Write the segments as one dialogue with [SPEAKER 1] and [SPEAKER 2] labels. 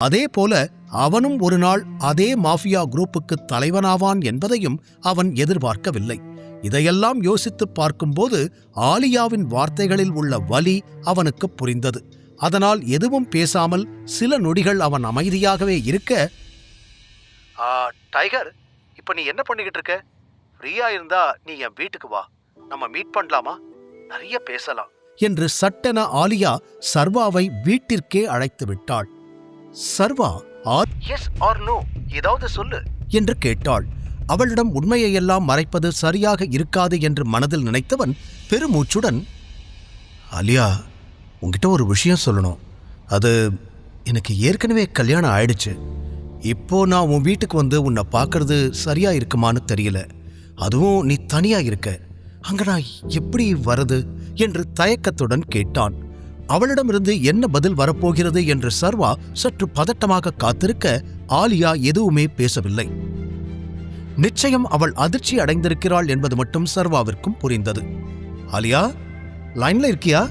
[SPEAKER 1] அதே போல அவனும் ஒரு நாள் அதே மாஃபியா குரூப்புக்கு தலைவனாவான் என்பதையும் அவன் எதிர்பார்க்கவில்லை. இதையெல்லாம் யோசித்துப் பார்க்கும்போது ஆலியாவின் வார்த்தைகளில் உள்ள வலி அவனுக்கு புரிந்தது. அதனால் எதுவும் பேசாமல் சில நொடிகள் அவன் அமைதியாகவே இருக்க, டைகர், இப்ப நீ என்ன பண்ணிக்கிட்டு இருக்க? ஃப்ரீயா இருந்தா நீ என் வீட்டுக்கு வா, நம்ம மீட் பண்ணலாமா? நிறைய பேசலாம் என்று சட்டென ஆலியா சர்வாவை வீட்டிற்கே அழைத்து விட்டாள். சர்வா எஸ் ஆர் நோ ஏதாவது சொல்லு என்று கேட்டாள். அவளிடம் உண்மையெல்லாம் மறைப்பது சரியாக இருக்காது என்று மனதில் நினைத்தவன் பெருமூச்சுடன், ஆலியா, உன்கிட்ட ஒரு விஷயம் சொல்லணும். அது எனக்கு ஏற்கனவே கல்யாணம் ஆயிடுச்சு. இப்போ நான் உன் வீட்டுக்கு வந்து உன்னை பார்க்கறது சரியா இருக்குமான்னு தெரியல. அதுவும் நீ தனியா இருக்க. அங்க நான் எப்படி வரது என்று தயக்கத்துடன் கேட்டான். அவளிடமிருந்து என்ன பதில் வரப்போகிறது என்று சர்வா சற்று பதட்டமாக காத்திருக்க ஆலியா எதுவுமே பேசவில்லை. நிச்சயம் அவள் அதிர்ச்சி அடைந்திருக்கிறாள் என்பது மட்டும் சர்வாவிற்கும் புரிந்தது. ஆலியா, லைன்ல இருக்கியா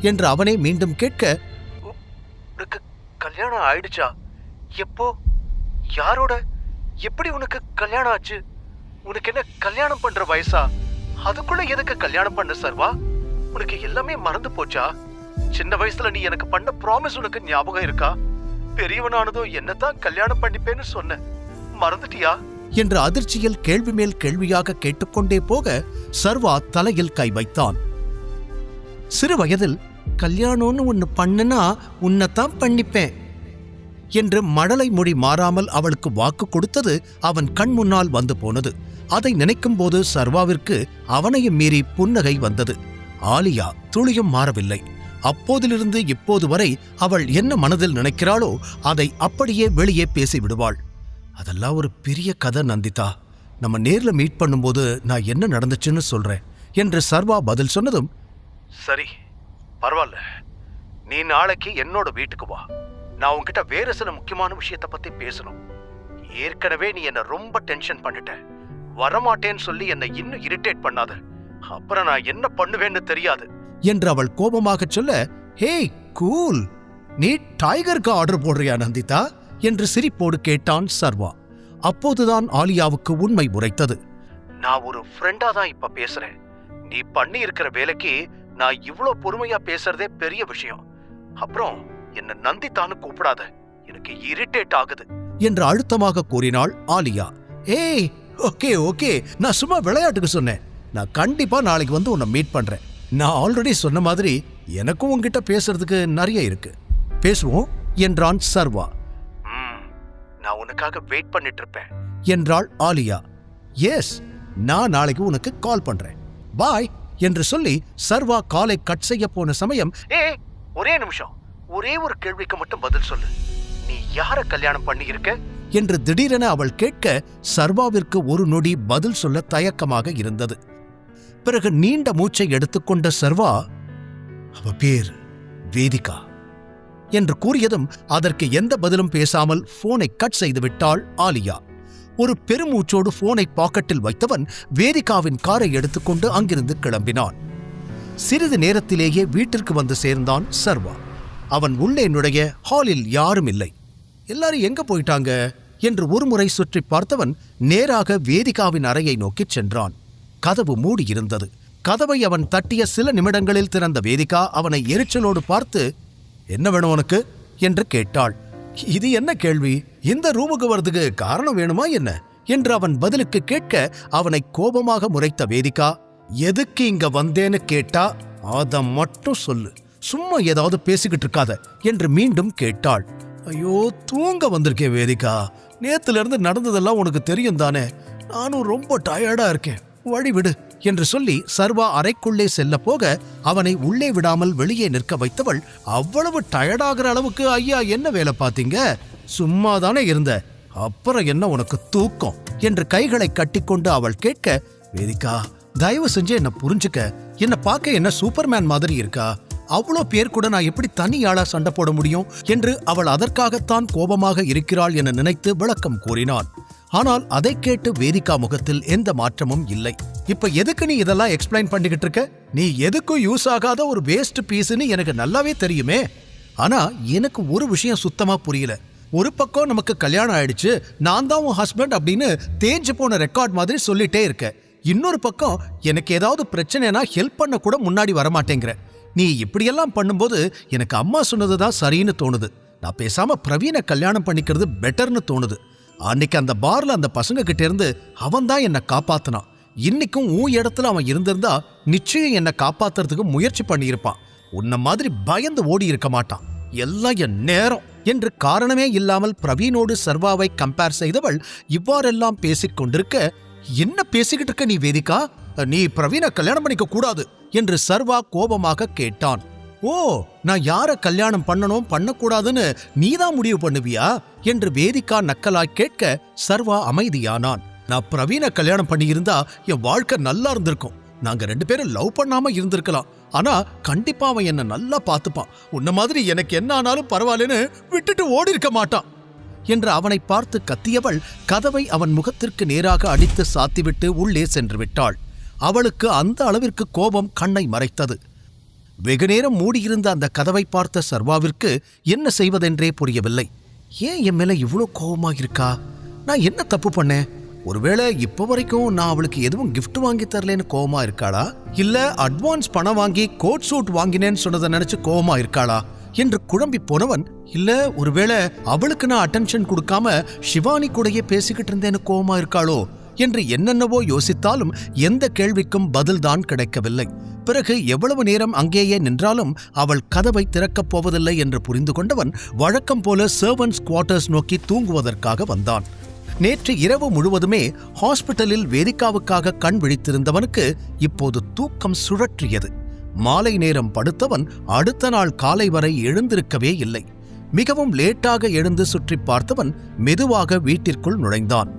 [SPEAKER 1] என்று அவனே மீண்டும் கேட்க, உனக்கு கல்யாணம் ஆயிடுச்சா? எப்போ? யாரோட? எப்படி உனக்கு கல்யாணம் ஆச்சு? உனக்கு என்ன கல்யாணம் பண்ற வயசா? அதுக்குள்ள எதுக்கு கல்யாணம் பண்ண சர்வா? உனக்கு எல்லாமே மறந்து போச்சா? சின்ன வயசுல நீ எனக்கு பண்ண ப்ராமிஸ் உனக்கு ஞாபகம் இருக்கா? பெரியவனானதோ என்னதான் கல்யாணம் பண்ணிப்பேன்னு சொன்ன, மறந்துட்டியா என்று அதிர்ச்சியில் கேள்வி மேல் கேள்வியாக கேட்டுக்கொண்டே போக சர்வா தலையில் கை வைத்தான். சிறு வயதில் கல்யாணம்னு ஒன்னு பண்ணுனா உன்னைத்தான் பண்ணிப்பேன் என்று மழலை மொழி மாறாமல் அவளுக்கு வாக்கு கொடுத்தது அவன் கண் முன்னால் வந்து போனது. அதை நினைக்கும் போது சர்வாவிற்கு அவனையும் மீறி புன்னகை வந்தது. ஆலியா துளியும் மாறவில்லை. அப்போதிலிருந்து இப்போது வரை அவள் என்ன மனதில் நினைக்கிறாளோ அதை அப்படியே வெளியே பேசிவிடுவாள். அதெல்லாம் ஒரு பெரிய கதை நந்திதா. நம்ம நேர்ல மீட் பண்ணும்போது நான் என்ன நடந்துச்சுன்னு சொல்றேன் என்று சர்வா பதில் சொன்னதும், சரி, பரவாயில்ல, நீ நாளைக்கு என்னோட வீட்டுக்கு வா. நான் உன்கிட்ட வேற சில முக்கியமான விஷயத்த பத்தி பேசணும். ஏற்கனவே நீ என்ன ரொம்ப டென்ஷன் பண்ணிட்ட. வரமாட்டேன்னு சொல்லி என்னை இன்னும் இரிட்டேட் பண்ணாத. அப்புறம் நான் என்ன பண்ணுவேன்னு தெரியாது என்று அவள் கோபமாக சொல்ல, ஹே கூல், நீ டைகருக்கு ஆர்டர் போடுறியா நந்திதா என்று சிரிப்போடு கேட்டான் சர்வா. அப்போதுதான் ஆலியாவுக்கு உண்மை உரைத்தது. நான் ஒரு ஃப்ரெண்டா தான் இப்ப பேசுறேன். நீ பண்ணி இருக்கிற வேலைக்கு நான் இவ்ளோ பொறுமையா பேசுறதே பெரிய விஷயம். அப்புறம் என்ன நந்திதான்னு கூப்பிடாத, எனக்கு இரிட்டேட் ஆகுது என்று அழுத்தமாக கூறினாள் ஆலியா. ஏய், ஓகே ஓகே, நான் சும்மா விளையாட்டுக்கு சொன்னேன். நான் கண்டிப்பா நாளைக்கு வந்து உன்னை மீட் பண்றேன். நான் ஆல்ரெடி சொன்ன மாதிரி எனக்கும் உன்கிட்ட பேசுறதுக்கு நிறைய இருக்கு. பேசுவோம் என்றான் சர்வா. நான் உனக்காக வெயிட் பண்ணிட்டு இருப்பேன் என்றாள் ஆலியா. எஸ், நான் நாளைக்கு உனக்கு கால் பண்றேன், பாய் என்று சொல்லி சர்வா காலை கட் செய்ய போன சமயம், ஒரே நிமிஷம், ஒரே ஒரு கேள்விக்கு மட்டும் பதில் சொல்லு. நீ யார கல்யாணம் பண்ணி இருக்க என்று திடீரென அவள் கேட்க சர்வாவிற்கு ஒரு நொடி பதில் சொல்ல தயக்கமாக இருந்தது. பிறகு நீண்ட மூச்சை எடுத்துக்கொண்ட சர்வா, அவ பேர் வேதிகா என்று கூறியதும் அதற்கு எந்த பதிலும் பேசாமல் போனை கட் செய்து விட்டாள் ஆலியா. ஒரு பெருமூச்சோடு போனை பாக்கெட்டில் வைத்தவன் வேதிகாவின் காரை எடுத்துக்கொண்டு அங்கிருந்து கிளம்பினான். சிறிது நேரத்திலேயே வீட்டிற்கு வந்து சேர்ந்தான் சர்வா. அவன் உள்ளே நுழைய ஹாலில் யாரும் இல்லை. எல்லாரும் எங்க போயிட்டாங்க என்று ஒருமுறை சுற்றி பார்த்தவன் நேராக வேதிகாவின் அறையை நோக்கிச் சென்றான். கதவு மூடியிருந்தது. கதவை அவன் தட்டிய சில நிமிடங்களில் திறந்த வேதிகா அவனை எரிச்சலோடு பார்த்து, என்ன வேணும் உனக்கு என்று கேட்டாள். இது என்ன கேள்வி? இந்த ரூமுக்கு வரதுக்கு காரணம் வேணுமா என்ன என்று அவன் பதிலுக்கு கேட்க அவனை கோபமாக முறைத்த வேதிகா, எதுக்கு இங்க வந்தேன்னு கேட்டா அத மட்டும் சொல்லு, சும்மா ஏதாவது பேசிக்கிட்டு இருக்காத என்று மீண்டும் கேட்டாள். ஐயோ, தூங்க வந்திருக்கேன் வேதிகா. நேத்துல இருந்து நடந்ததெல்லாம் உனக்கு தெரியும் தானே. நானும் ரொம்ப டயர்டா இருக்கேன், வழி விடு என்று சொல்லி சர்வா அறைக்குள்ளே செல்ல போக அவனை உள்ளே விடாமல் வெளியே நிற்க வைத்தவள், அவ்வளவு டயர்டாகிற அளவுக்கு ஐயா என்ன வேலை பார்த்தீங்க? சும்மாதானே இருந்த, அப்புறம் என்ன உனக்கு தூக்கம் என்று கைகளை கட்டிக்கொண்டு அவள் கேட்க, வேதிகா தயவு செஞ்சு என்ன புரிஞ்சுக்க. என்ன பார்க்க என்ன சூப்பர்மேன் மாதிரி இருக்கா? அவ்வளோ பேர் கூட நான் எப்படி தனியாளா சண்டை போட முடியும் என்று அவள் அதற்காகத்தான் கோபமாக இருக்கிறாள் என நினைத்து விளக்கம் கூறினான். ஆனால் அதை கேட்டு வேதிகா முகத்தில் எந்த மாற்றமும் இல்லை. இப்ப எதுக்கு நீ இதெல்லாம் எக்ஸ்பிளைன் பண்ணிக்கிட்டு இருக்க? நீ எதுக்கும் யூஸ் ஆகாத ஒரு வேஸ்ட் பீஸ்ன்னு எனக்கு நல்லாவே தெரியுமே. ஆனா எனக்கு ஒரு விஷயம் சுத்தமா புரியல. ஒரு பக்கம் நமக்கு கல்யாணம் ஆயிடுச்சு, நான் தான் உன் ஹஸ்பண்ட் அப்படின்னு தேஞ்சு போன ரெக்கார்ட் மாதிரி சொல்லிட்டே இருக்க, இன்னொரு பக்கம் எனக்கு ஏதாவது பிரச்சனைனா ஹெல்ப் பண்ண கூட முன்னாடி வரமாட்டேங்கிற. நீ இப்படியெல்லாம் பண்ணும்போது எனக்கு அம்மா சொன்னதுதான் சரின்னு தோணுது. நான் பேசாம பிரவீனை கல்யாணம் பண்ணிக்கிறது பெட்டர்னு தோணுது. அன்னைக்கு அந்த பார்ல அந்த பசங்க கிட்ட இருந்து அவன் தான் என்னை காப்பாத்தினான். இன்னைக்கும் உன் இடத்துல அவன் இருந்திருந்தா நிச்சயம் என்னை காப்பாத்துறதுக்கு முயற்சி பண்ணியிருப்பான். உன்ன மாதிரி பயந்து ஓடி இருக்க மாட்டான். எல்லாம் என் நேரம் என்று காரணமே இல்லாமல் பிரவீனோடு சர்வாவை கம்பேர் செய்தவள் இவ்வாறெல்லாம் பேசிக் கொண்டிருக்க, என்ன பேசிக்கிட்டு இருக்க நீ வேதிகா? நீ பிரவீனை கல்யாணம் பண்ணிக்க கூடாது என்று சர்வா கோபமாக கேட்டான். ஓ, நான் யார கல்யாணம் பண்ணணும் பண்ணக்கூடாதுன்னு நீதான் முடிவு பண்ணுவியா என்று வேதிகா நக்கலாய் கேட்க சர்வா அமைதியானான். நான் பிரவீனை கல்யாணம் பண்ணியிருந்தா என் வாழ்க்கை நல்லா இருந்திருக்கும். நாங்க 2 பேரும் லவ் பண்ணாம இருந்திருக்கலாம். ஆனா கண்டிப்பா அவன் என்ன நல்லா பார்த்துப்பான். உன்ன மாதிரி எனக்கு என்ன ஆனாலும் பரவாயில்லன்னு விட்டுட்டு ஓடி இருக்க மாட்டான் என்று அவனை பார்த்து கத்தியவள் கதவை அவன் முகத்திற்கு நேராக அடித்து சாத்திவிட்டு உள்ளே சென்று விட்டாள். அவளுக்கு அந்த அளவிற்கு கோபம் கண்ணை மறைத்தது. வெகுநேரம் மூடியிருந்த அந்த கதவை பார்த்த சர்வாவிற்கு என்ன செய்வதென்றே புரியவில்லை. ஏன் என் மேல இவ்வளோ கோபமாக இருக்கா? நான் என்ன தப்பு பண்ணேன்? ஒருவேளை இப்ப வரைக்கும் நான் அவளுக்கு எதுவும் கிஃப்ட் வாங்கி தரலன்னு கோவமா இருக்காளா, இல்ல அட்வான்ஸ் பணம் வாங்கி கோட் சூட் வாங்கினேன்னு சொன்னதை நினைச்சு கோவமா இருக்காளா என்று குழம்பி போனவன், இல்ல ஒருவேளை அவளுக்கு நான் அட்டென்ஷன் கொடுக்காம சிவானி கூடயே பேசிக்கிட்டு இருந்தேன்னு கோவமா இருக்காளோ என்று என்னென்னவோ யோசித்தாலும் எந்த கேள்விக்கும் பதில்தான் கிடைக்கவில்லை. பிறகு எவ்வளவு நேரம் அங்கேயே நின்றாலும் அவள் கதவை திறக்கப் போவதில்லை என்று புரிந்து கொண்டவன் வழக்கம் போல சர்வன்ட்ஸ் குவார்ட்டர்ஸ் நோக்கி தூங்குவதற்காக வந்தான். நேற்று இரவு முழுவதுமே ஹாஸ்பிட்டலில் வேதிகாவுக்காக கண் விழித்திருந்தவனுக்கு இப்போது தூக்கம் சுழற்றியது. மாலை நேரம் படுத்தவன் அடுத்த நாள் காலை வரை எழுந்திருக்கவே இல்லை. மிகவும் லேட்டாக எழுந்து சுற்றி பார்த்தவன் மெதுவாக வீட்டிற்குள் நுழைந்தான்.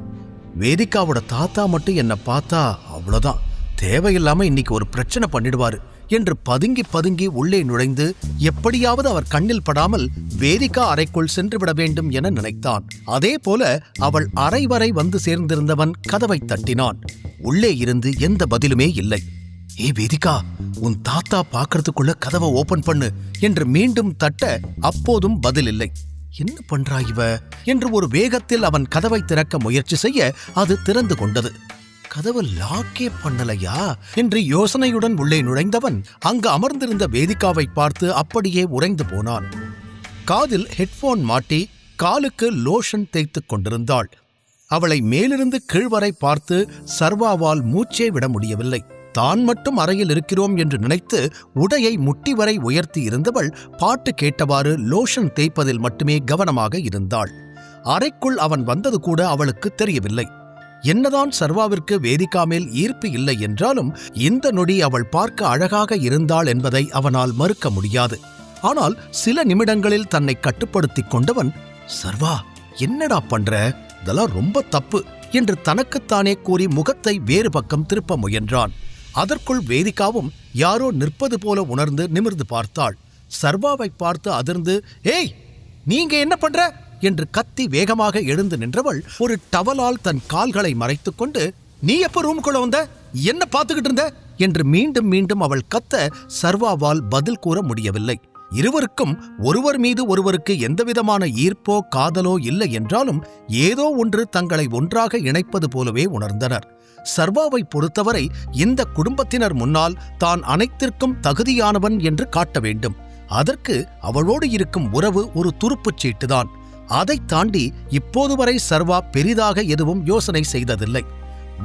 [SPEAKER 1] வேதிகாவோட தாத்தா மட்டும் என்ன பார்த்தா அவ்வளவுதான், தேவையில்லாம இன்னைக்கு ஒரு பிரச்சனை பண்ணிடுவாரு என்று பதுங்கி பதுங்கி உள்ளே நுழைந்து எப்படியாவது அவர் கண்ணில் படாமல் வேதிகா அறைக்குள் சென்று விட வேண்டும் என நினைத்தான். அதே போல அவள் அறை வரை வந்து சேர்ந்திருந்தவன் கதவை தட்டினான். உள்ளே இருந்து எந்த பதிலுமே இல்லை. ஏ வேதிகா, உன் தாத்தா பாக்கிறதுக்குள்ள கதவை ஓபன் பண்ணு என்று மீண்டும் தட்ட அப்போதும் பதில் இல்லை. என்ன பண்றா இவ என்று ஒரு வேகத்தில் அவன் கதவை திறக்க முயற்சி செய்ய அது திறந்து கொண்டது. கதவு லாக்கே பண்ணலையா என்று யோசனையுடன் உள்ளே நுழைந்தவன் அங்கு அமர்ந்திருந்த வேதிகாவை பார்த்து அப்படியே உறைந்து போனான். காதில் ஹெட்போன் மாட்டி காலுக்கு லோஷன் தேய்த்துக் கொண்டிருந்தாள். அவளை மேலிருந்து கீழ்வரை பார்த்து சர்வாவால் மூச்சே விட முடியவில்லை. தான் மட்டும் அறையில் இருக்கிறோம் என்று நினைத்து உடையை முட்டி வரை உயர்த்தி இருந்தவள் பாட்டு கேட்டவாறு லோஷன் தேய்ப்பதில் மட்டுமே கவனமாக இருந்தாள். அறைக்குள் அவன் வந்தது கூட அவளுக்கு தெரியவில்லை. என்னதான் சர்வாவிற்கு வேதிகா மேல் ஈர்ப்பு இல்லை என்றாலும் இந்த நொடி அவள் பார்க்க அழகாக இருந்தாள் என்பதை அவனால் மறுக்க முடியாது. ஆனால் சில நிமிடங்களில் தன்னை கட்டுப்படுத்திக் கொண்டவன், சர்வா என்னடா பண்ற, இதெல்லாம் ரொம்ப தப்பு என்று தனக்குத்தானே கூறி முகத்தை வேறு பக்கம் திருப்ப முயன்றான். அதற்குள் வேதிகாவும் யாரோ நிற்பது போல உணர்ந்து நிமிர்ந்து பார்த்தாள். சர்வாவை பார்த்து அதிர்ந்து, ஏய் நீங்க என்ன பண்ற என்று கத்தி வேகமாக எழுந்து நின்றவள் ஒரு டவலால் தன் கால்களை மறைத்துக் கொண்டு, நீ எப்ப ரூமுக்குள்ள வந்த, என்ன பார்த்துக்கிட்டு இருந்த என்று மீண்டும் மீண்டும் அவள் கத்த சர்வாவால் பதில் கூற முடியவில்லை. இருவருக்கும் ஒருவர் மீது ஒருவருக்கு எந்தவிதமான ஈர்ப்போ காதலோ இல்லை என்றாலும் ஏதோ ஒன்று தங்களை ஒன்றாக இணைப்பது போலவே உணர்ந்தனர். சர்வாவை பொறுத்தவரை இந்த குடும்பத்தினர் முன்னால் தான் அனைத்திற்கும் தகுதியானவன் என்று காட்ட வேண்டும். அதற்கு அவளோடு இருக்கும் உறவு ஒரு துருப்புச் சீட்டுதான். அதை தாண்டி இப்போது வரை சர்வா பெரிதாக எதுவும் யோசனை செய்ததில்லை.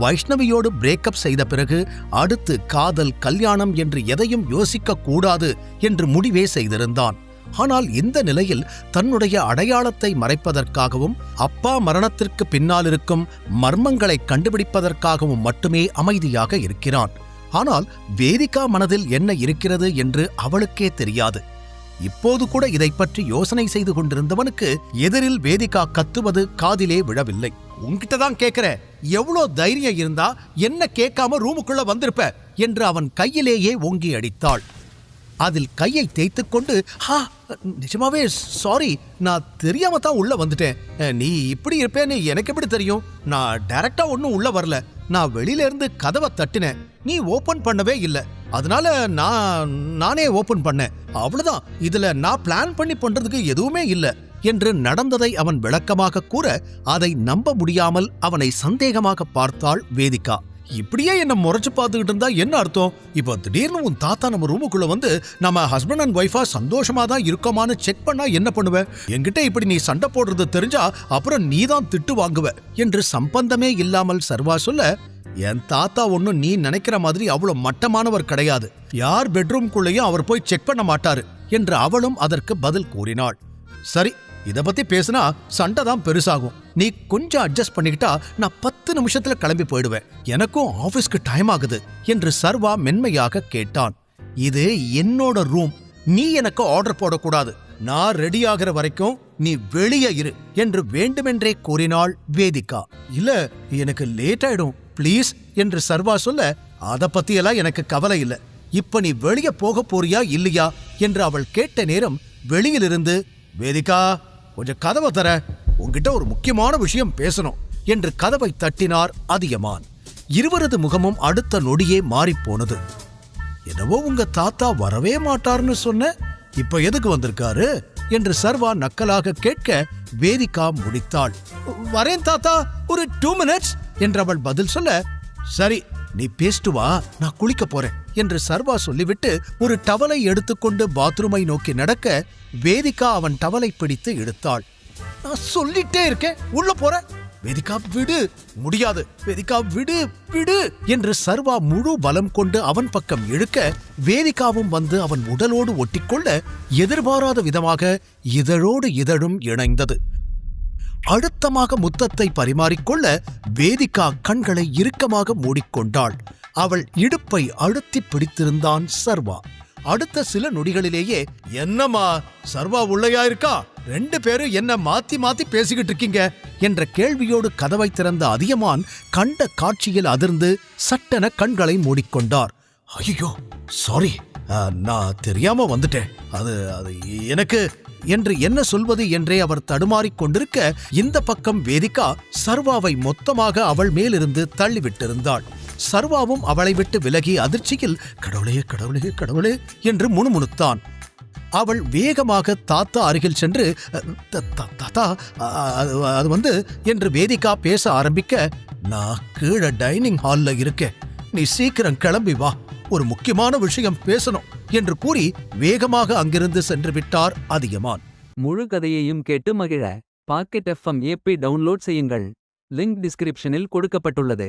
[SPEAKER 1] வைஷ்ணவியோடு பிரேக்கப் செய்த பிறகு அடுத்து காதல், கல்யாணம் என்று எதையும் யோசிக்க கூடாது என்று முடிவே செய்திருந்தான். ஆனால் இந்த நிலையில் தன்னுடைய அடையாளத்தை மறைப்பதற்காகவும் அப்பா மரணத்திற்கு பின்னால் இருக்கும் மர்மங்களை கண்டுபிடிப்பதற்காகவும் மட்டுமே அமைதியாக இருக்கிறான். ஆனால் வேதிகா மனதில் என்ன இருக்கிறது என்று அவளுக்கே தெரியாது. இப்போது கூட இதை பற்றி யோசனை செய்து கொண்டிருந்தவனுக்கு எதிரில் வேதிகா கத்துவது காதிலே விழவில்லை. உன்கிட்டதான் கேட்கிற, எவ்வளோ தைரியம் இருந்தா என்ன கேட்காம ரூமுக்குள்ள வந்திருப்ப என்று அவன் கையிலேயே ஓங்கி அடித்தாள். அதில் கையை தேய்த்துக் கொண்டு, நிஜமாவே சாரி, நான் தெரியாம தான் உள்ள வந்துட்டேன். நீ இப்படி இருப்பேன்னு எனக்கு எப்படி தெரியும்? நான் டைரக்டா ஒன்னும் உள்ள வரல. நான் வெளியில இருந்து கதவை தட்டினேன், நீ ஓபன் பண்ணவே இல்லை. அதனால நானே ஓபன் பண்ணேன், அவ்வளவுதான். இதுல நான் பிளான் பண்ணி பண்றதுக்கு எதுவுமே இல்லை என்று நடந்ததை அவன் விளக்கமாக கூற அதை நம்ப முடியாமல் அவனை சந்தேகமாக பார்த்தாள் வேதிகா. இப்படியே என்ன முறைச்சு பார்த்துக்கிட்டு இருந்தா என்ன அர்த்தம்? இப்போ திடீர்னு உன் தாத்தா நம்ம ரூமுக்குள்ள வந்து நம்ம ஹஸ்பண்ட் அண்ட் ஒய்ஃபா சந்தோஷமா தான் இருக்கோமான்னு செக் பண்ணா என்ன பண்ணுவ? என்கிட்ட இப்படி நீ சண்டை போடுறது தெரிஞ்சா அப்புறம் நீதான் திட்டு வாங்குவ என்று சம்பந்தமே இல்லாமல் சர்வா சொல்ல, என் தாத்தா ஒன்னும் நீ நினைக்கிற மாதிரி அவ்வளவு மட்டமானவர் கிடையாது. யார் பெட்ரூம்குள்ளேயும் அவர் போய் செக் பண்ண மாட்டாரு என்று அவளும் அதற்கு பதில் கூறினாள். சரி, இத பத்தி பேசினா சண்டை தான் பெருசாகும். நீ கொஞ்சம் அட்ஜஸ்ட் பண்ணிக்கிட்டா நான் 10 நிமிஷத்துல கிளம்பி போயிடுவேன். எனக்கும் ஆபீஸ்க்கு டைம் ஆகுது என்று சர்வா மென்மையாக கேட்டான். இது என்னோட ரூம், நீ எனக்கு ஆர்டர் போடக்கூடாது. நான் ரெடி ஆகிற வரைக்கும் நீ வெளியே இரு என்று வேண்டுமென்றே கூறினாள் வேதிகா. இல்ல, எனக்கு லேட் ஆயிடும் பிளீஸ் என்று சர்வா சொல்ல, அத பத்தியெல்லாம் எனக்கு கவலை இல்ல. இப்ப நீ வெளியே போக போறியா இல்லையா என்று அவள் கேட்ட நேரம் வெளியிலிருந்து, வேதிகா கொஞ்சம் கதவை தர, உன்கிட்ட ஒரு முக்கியமான விஷயம் பேசணும் என்று கதவை தட்டினார் அதியமான். இருவரது முகமும் அடுத்த நொடியே மாறிப்போனது. என்னவோ உங்க தாத்தா வரவே மாட்டார்னு சொன்ன, இப்ப எதுக்கு வந்திருக்காரு என்று சர்வா நக்கலாக கேட்க வேதிகா முடித்தாள். வரேன் தாத்தா, ஒரு 2 minutes என்று அவள் பதில் சொல்ல, சரி நீ பேசிட்டு வா, நான் குளிக்க போறேன் என்று சர்வா சொல்லிவிட்டு ஒரு டவலை எடுத்துக்கொண்டு பாத்ரூமை நோக்கி நடக்க வேதிகா அவன் டவலை பிடித்து இழுத்தாள். நான் சொல்லிட்டே இருக்கேன், உள்ள போற. வேதிகா விடு. முடியாது. வேதிகா விடு விடு என்று சர்வா முழு பலம் கொண்டு அவன் பக்கம் இழுக்க வேதிகாவும் வந்து அவன் உடலோடு ஒட்டிக்கொள்ள எதிர்பாராத விதமாக இதழோடு இதழும் இணைந்தது. அழுத்தமாக முத்தத்தை பரிமாறிக்கொள்ள வேதிகா கண்களை இறுக்கமாக மூடிக்கொண்டாள். அவள் இடுப்பை அழுத்தி பிடித்திருந்தான் சர்வா. அடுத்த சில நொடிகளிலேயே, என்னம்மா சர்வா உள்ளையா இருக்கா? 2 பேரும் என்ன மாத்தி மாத்தி பேசிக்கிட்டு இருக்கீங்க என்ற கேள்வியோடு கதவை திறந்த அதியமான் கண்ட காட்சியில் அதிர்ந்து சட்டென கண்களை மூடிக்கொண்டார். ஐயோ சாரி, நான் தெரியாம வந்துட்டேன். அது எனக்கு என்று என்ன சொல்வது என்றே அவர் தடுமாறிக் கொண்டிருக்க இந்த பக்கம் வேதிகா சர்வாவை மொத்தமாக அவள் மேலிருந்து தள்ளிவிட்டிருந்தாள். சர்வாவும் அவளை விட்டு விலகி அதிர்ச்சியில் கடவுளே கடவுளே கடவுளே என்று முணுமுணுத்தான். அவள் வேகமாக தாத்தா அருகில் சென்று, தாத்தா அது வந்து என்று வேதிகா பேச ஆரம்பிக்க, நான் கீழே டைனிங் ஹால்ல இருக்கேன், நீ சீக்கிரம் கிளம்பி வா, ஒரு முக்கியமான விஷயம் பேசணும் என்று கூறி வேகமாக அங்கிருந்து சென்று விட்டார் அதியமான்.
[SPEAKER 2] முழு கதையையும் கேட்டு மகிழ பாக்கெட் FM ஆப்பை டவுன்லோட் செய்யுங்கள். லிங்க் டிஸ்கிரிப்ஷனில் கொடுக்கப்பட்டுள்ளது.